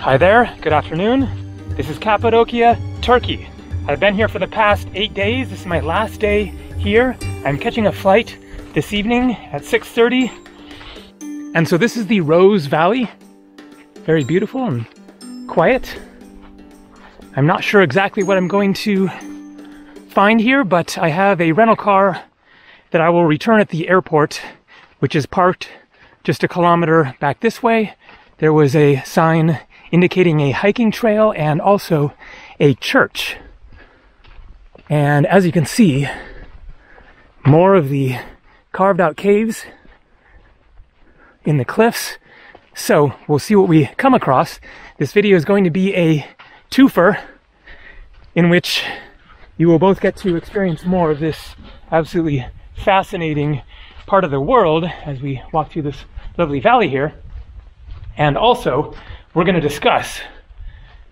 Hi there, good afternoon. This is Cappadocia, Turkey. I've been here for the past 8 days. This is my last day here. I'm catching a flight this evening at 6:30. And so this is the Rose Valley. Very beautiful and quiet. I'm not sure exactly what I'm going to find here, but I have a rental car that I will return at the airport, which is parked just a kilometer back this way. There was a sign indicating a hiking trail and also a church. And as you can see, more of the carved out caves in the cliffs. So we'll see what we come across. This video is going to be a twofer in which you will both get to experience more of this absolutely fascinating part of the world as we walk through this lovely valley here. And also, we're going to discuss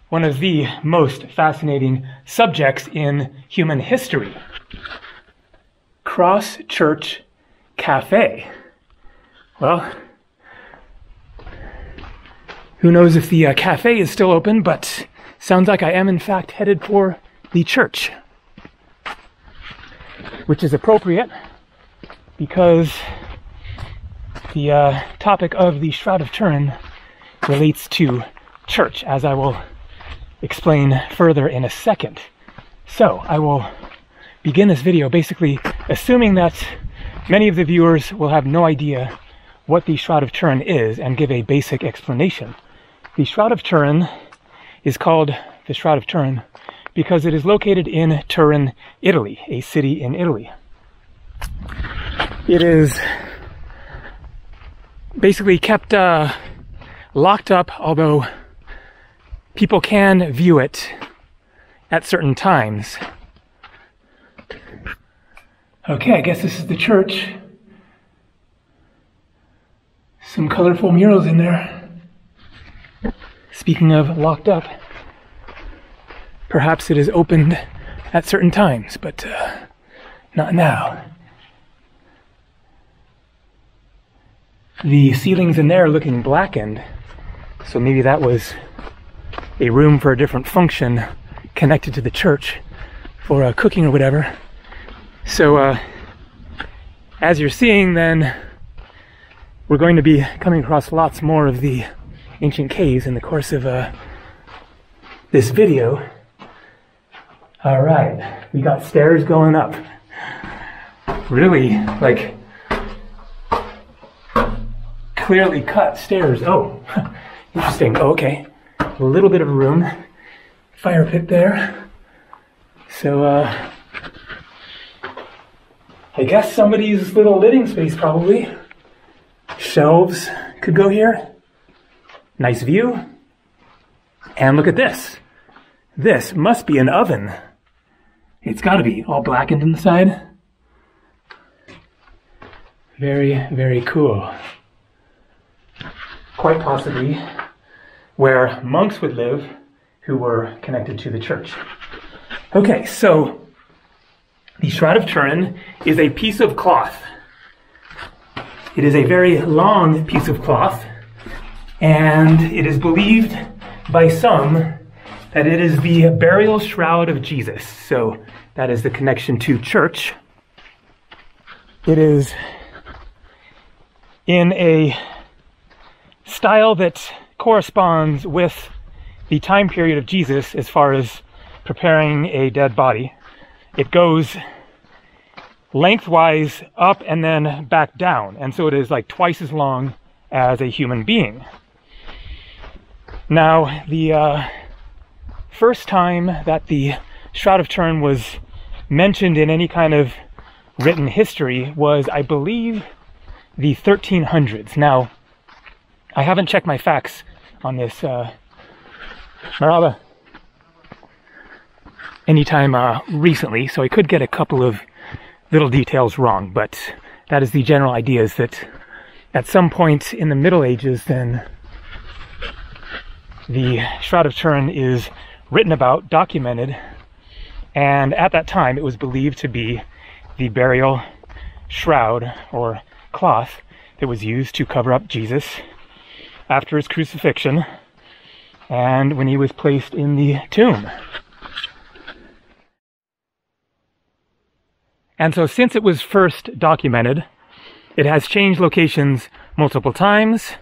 one of the most fascinating subjects in human history. Cross Church Cafe. Well, who knows if the cafe is still open, but sounds like I am in fact headed for the church. Which is appropriate because the topic of the Shroud of Turin relates to church, as I will explain further in a second. So I will begin this video basically assuming that many of the viewers will have no idea what the Shroud of Turin is and give a basic explanation. The Shroud of Turin is called the Shroud of Turin because it is located in Turin, Italy, a city in Italy. It is basically kept locked up, although people can view it at certain times. Okay, I guess this is the church. Some colorful murals in there. Speaking of locked up, perhaps it is opened at certain times, but not now. The ceilings in there are looking blackened, so maybe that was a room for a different function connected to the church for cooking or whatever. So as you're seeing, then we're going to be coming across lots more of the ancient caves in the course of this video. All right, we got stairs going up. Really, like, clearly cut stairs. Oh, interesting. Oh, okay. A little bit of room. Fire pit there. So, I guess somebody's little living space probably. Shelves could go here. Nice view. And look at this. This must be an oven. It's got to be all blackened inside. Very, very cool. Quite possibly where monks would live who were connected to the church. Okay, so the Shroud of Turin is a piece of cloth. It is a very long piece of cloth, and it is believed by some that it is the burial shroud of Jesus. So that is the connection to church. It is in a style that corresponds with the time period of Jesus as far as preparing a dead body. It goes lengthwise up and then back down, and so it is like twice as long as a human being. Now, the first time that the Shroud of Turin was mentioned in any kind of written history was, I believe, the 1300s. Now, I haven't checked my facts on this Maraba anytime recently, so I could get a couple of little details wrong, but that is the general idea, is that at some point in the Middle Ages, then the Shroud of Turin is written about, documented, and at that time it was believed to be the burial shroud or cloth that was used to cover up Jesus after his crucifixion. and when he was placed in the tomb. And so since it was first documented, it has changed locations multiple times.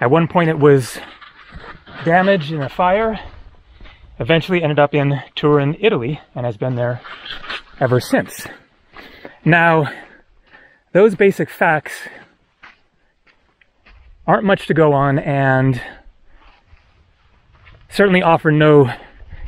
At one point it was damaged in a fire, eventually ended up in Turin, Italy, and has been there ever since. Now, those basic facts aren't much to go on and certainly offer no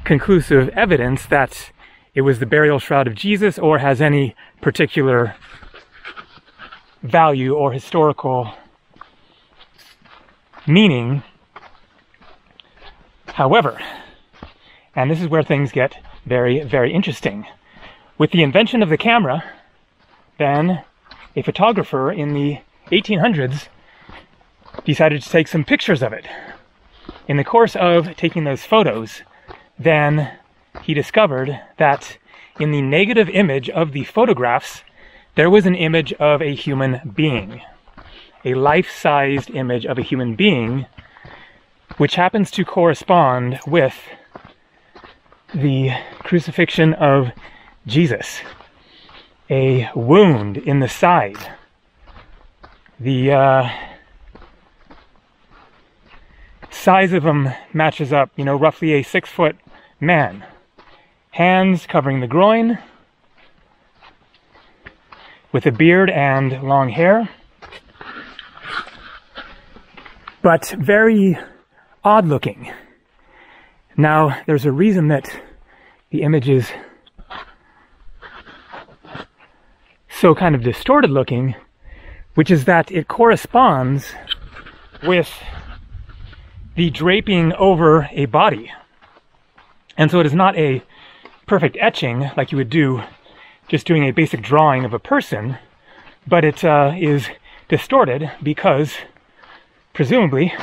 conclusive evidence that it was the burial shroud of Jesus or has any particular value or historical meaning. However, and this is where things get very, very interesting. With the invention of the camera, then a photographer in the 1800s decided to take some pictures of it. In the course of taking those photos, then he discovered that in the negative image of the photographs, there was an image of a human being, a life-sized image of a human being, which happens to correspond with the crucifixion of Jesus. A wound in the side. The size of him matches up, roughly a 6-foot man. Hands covering the groin, with a beard and long hair. But very odd looking. Now, there's a reason that the image is so kind of distorted looking, which is that it corresponds with the draping over a body. And so it is not a perfect etching like you would do just doing a basic drawing of a person, but it is distorted because presumably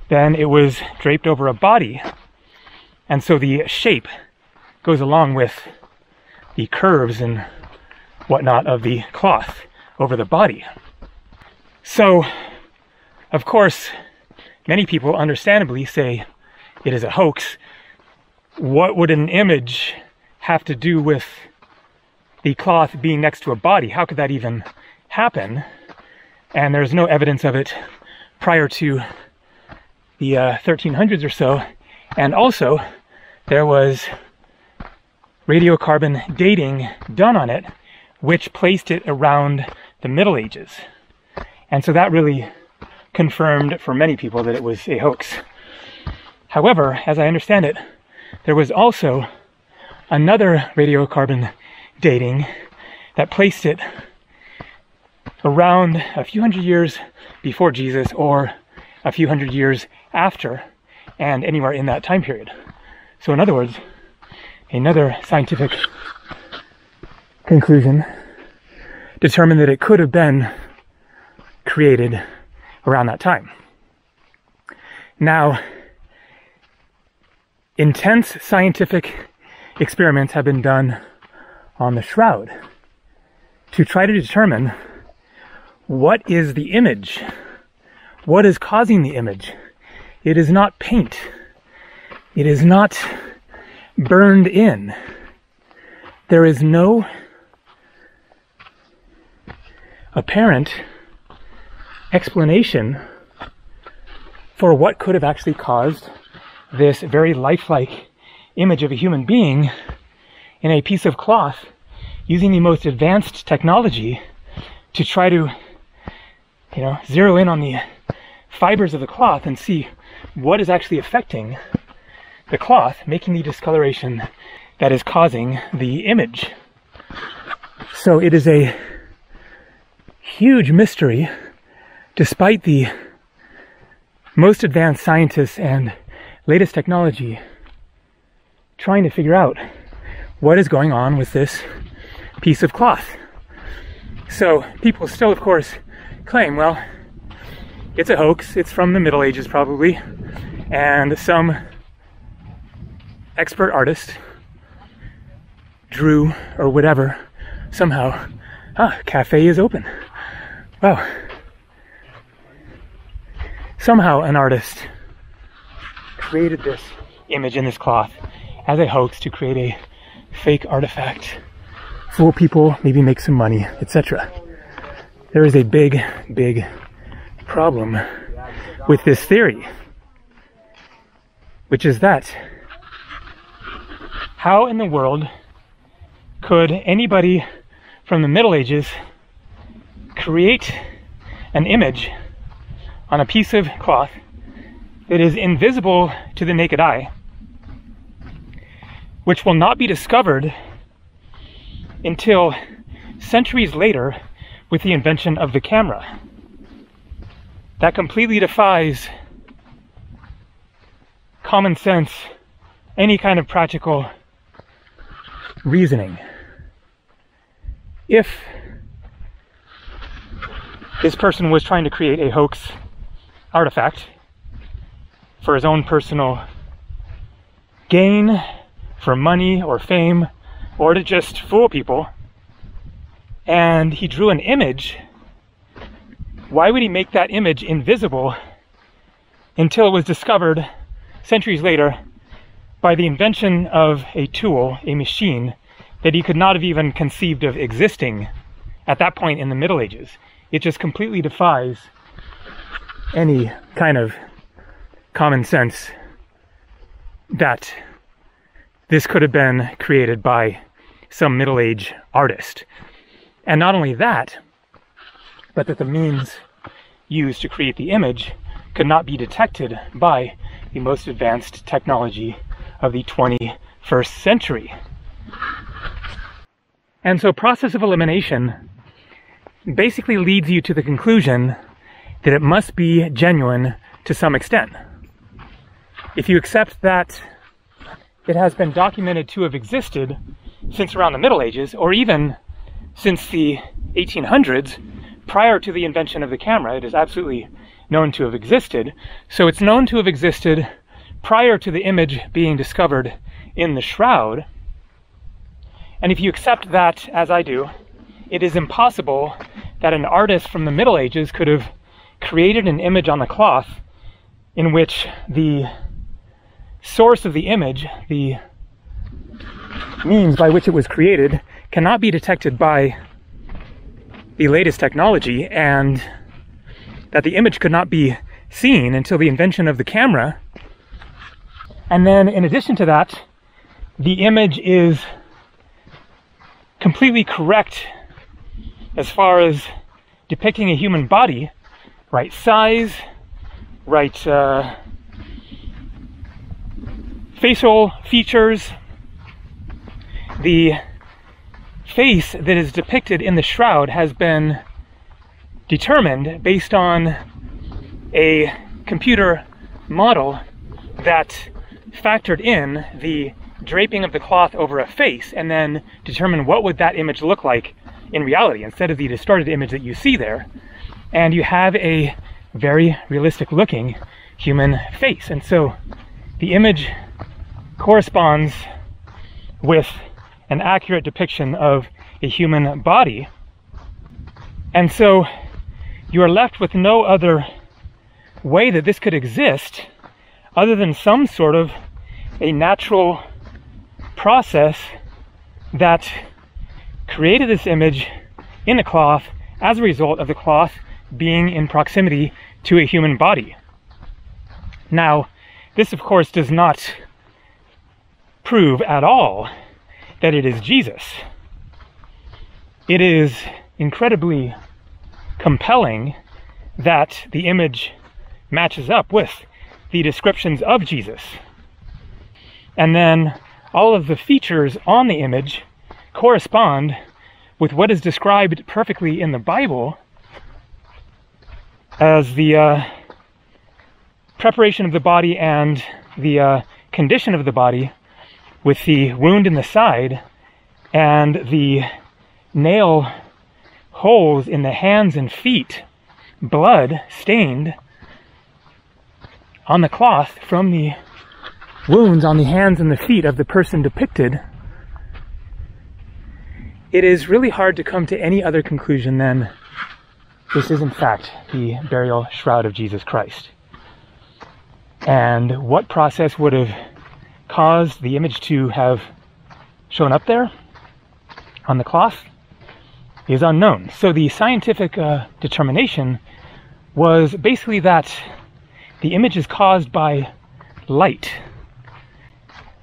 then it was draped over a body, and so the shape goes along with the curves and whatnot of the cloth over the body. So, of course, many people understandably say it is a hoax. What would an image have to do with the cloth being next to a body? How could that even happen? And there's no evidence of it prior to the 1300s or so. And also, there was radiocarbon dating done on it, which placed it around the Middle Ages. And so that really confirmed for many people that it was a hoax. However, as I understand it, there was also another radiocarbon dating that placed it around a few hundred years before Jesus or a few hundred years after, and anywhere in that time period. So in other words, another scientific conclusion determined that it could have been created around that time. Now, intense scientific experiments have been done on the shroud to try to determine what is the image, what is causing the image. It is not paint. It is not burned in. There is no apparent explanation for what could have actually caused this very lifelike image of a human being in a piece of cloth using the most advanced technology to try to, zero in on the fibers of the cloth and see what is actually affecting the cloth, making the discoloration that is causing the image. So it is a huge mystery, despite the most advanced scientists and latest technology trying to figure out what is going on with this piece of cloth. So people still, of course, claim, well, it's a hoax, it's from the Middle Ages probably, and some expert artist drew, or whatever, somehow, cafe is open. Wow. Somehow an artist created this image in this cloth as a hoax to create a fake artifact, fool people, maybe make some money, etc. There is a big, big problem with this theory, which is that how in the world could anybody from the Middle Ages create an image on a piece of cloth that is invisible to the naked eye, which will not be discovered until centuries later with the invention of the camera? That completely defies common sense, any kind of practical reasoning. If this person was trying to create a hoax artifact for his own personal gain, for money or fame, or to just fool people, and he drew an image, why would he make that image invisible until it was discovered centuries later by the invention of a tool, a machine, that he could not have even conceived of existing at that point in the Middle Ages? It just completely defies any kind of common sense that this could have been created by some Middle Age artist. And not only that, but that the means used to create the image could not be detected by the most advanced technology of the 21st century. And so process of elimination basically leads you to the conclusion that it must be genuine to some extent. If you accept that it has been documented to have existed since around the Middle Ages, or even since the 1800s, prior to the invention of the camera, it is absolutely known to have existed. So it's known to have existed prior to the image being discovered in the shroud. And if you accept that, as I do, it is impossible that an artist from the Middle Ages could have created an image on the cloth in which the source of the image, the means by which it was created, cannot be detected by the latest technology, and that the image could not be seen until the invention of the camera. And then in addition to that, the image is completely correct as far as depicting a human body, right size, right facial features. The face that is depicted in the shroud has been determined based on a computer model that factored in the draping of the cloth over a face and then determined what would that image look like in reality instead of the distorted image that you see there. And you have a very realistic looking human face. And so the image corresponds with an accurate depiction of a human body. And so you are left with no other way that this could exist other than some sort of a natural process that created this image in the cloth as a result of the cloth being in proximity to a human body. Now, this of course does not prove at all that it is Jesus. It is incredibly compelling that the image matches up with the descriptions of Jesus. And then all of the features on the image correspond with what is described perfectly in the Bible as the preparation of the body and the condition of the body, with the wound in the side and the nail holes in the hands and feet, blood stained on the cloth from the wounds on the hands and the feet of the person depicted. It is really hard to come to any other conclusion than this is in fact the burial shroud of Jesus Christ. And what process would have caused the image to have shown up there on the cloth is unknown. So the scientific determination was basically that the image is caused by light.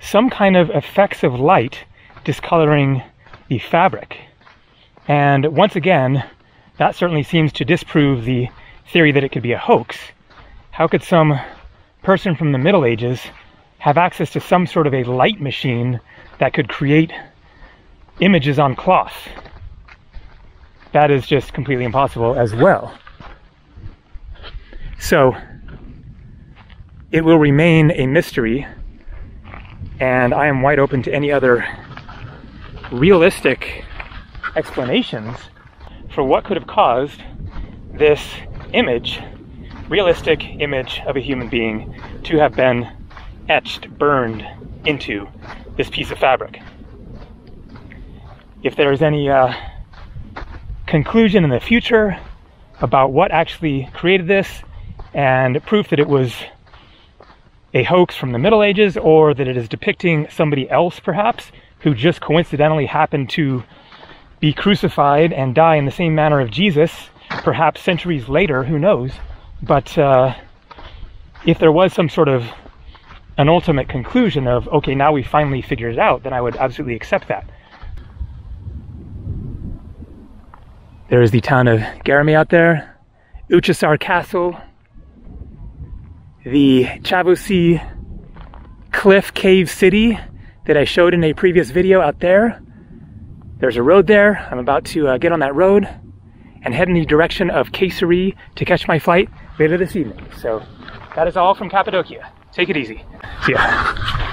Some kind of effects of light discoloring the fabric. And once again, that certainly seems to disprove the theory that it could be a hoax. How could some person from the Middle Ages have access to some sort of a light machine that could create images on cloth? That is just completely impossible as well. So it will remain a mystery, and I am wide open to any other realistic explanations for what could have caused this image, realistic image of a human being, to have been etched, burned into this piece of fabric. If there is any conclusion in the future about what actually created this, and proof that it was a hoax from the Middle Ages, or that it is depicting somebody else perhaps, who just coincidentally happened to be crucified and die in the same manner of Jesus, perhaps centuries later, who knows. But if there was some sort of an ultimate conclusion of, okay, now we finally figured it out, then I would absolutely accept that. There is the town of Gabriel out there, Uchasar Castle, the Chavosi Cliff Cave City that I showed in a previous video out there. There's a road there. I'm about to get on that road and head in the direction of Kayseri to catch my flight later this evening. So that is all from Cappadocia. Take it easy. See ya.